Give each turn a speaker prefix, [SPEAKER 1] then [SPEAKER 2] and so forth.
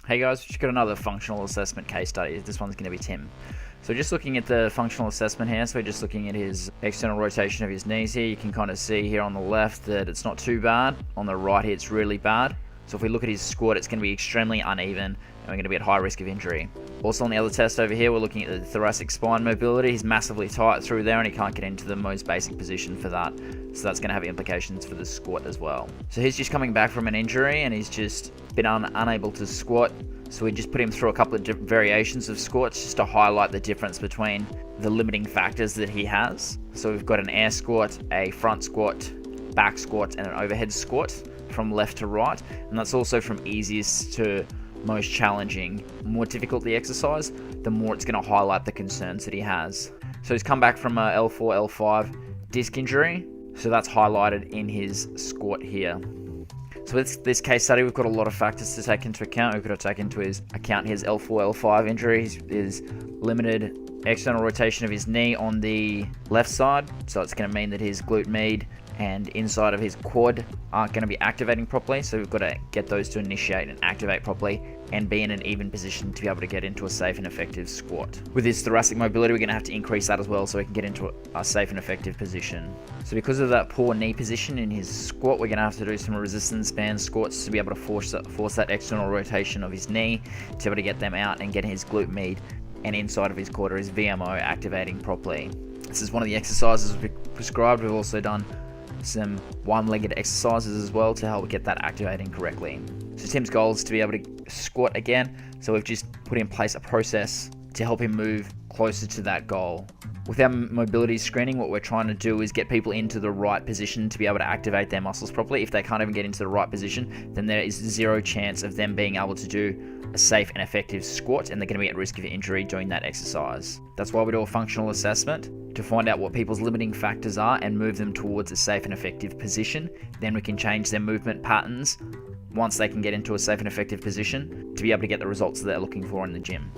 [SPEAKER 1] Hey guys, we've just got another functional assessment case study. This one's going to be Tim. So just looking at the functional assessment here, so we're just looking at his external rotation of his knees here. You can kind of see here on the left that it's not too bad. On the right here, it's really bad. So if we look at his squat, it's going to be extremely uneven and we're going to be at high risk of injury. Also on the other test over here, we're looking at the thoracic spine mobility. He's massively tight through there and he can't get into the most basic position for that. So that's going to have implications for the squat as well. So he's just coming back from an injury and he's just been unable to squat. So we just put him through a couple of different variations of squats just to highlight the difference between the limiting factors that he has. So we've got an air squat, a front squat, back squat, and an overhead squat from left to right. And that's also from easiest to most challenging. The more difficult the exercise, the more it's going to highlight the concerns that he has. So he's come back from a L4, L5 disc injury. So that's highlighted in his squat here. So with this case study, we've got a lot of factors to take into account. We've got to take into account his L4, L5 injury, his limited external rotation of his knee on the left side. So it's going to mean that his glute med and inside of his quad aren't going to be activating properly. So we've got to get those to initiate and activate properly and be in an even position to be able to get into a safe and effective squat. With his thoracic mobility, we're going to have to increase that as well so we can get into a safe and effective position. So because of that poor knee position in his squat, we're going to have to do some resistance band squats to be able to force that external rotation of his knee to be able to get them out and get his glute med and inside of his quad or his VMO activating properly. This is one of the exercises we prescribed. We've also done some one-legged exercises as well to help get that activating correctly. So Tim's goal is to be able to squat again, so we've just put in place a process to help him move closer to that goal. With our mobility screening, what we're trying to do is get people into the right position to be able to activate their muscles properly. If they can't even get into the right position, then there is zero chance of them being able to do a safe and effective squat, and they're going to be at risk of injury doing that exercise. That's why we do a functional assessment, to find out what people's limiting factors are and move them towards a safe and effective position. Then we can change their movement patterns once they can get into a safe and effective position to be able to get the results that they're looking for in the gym.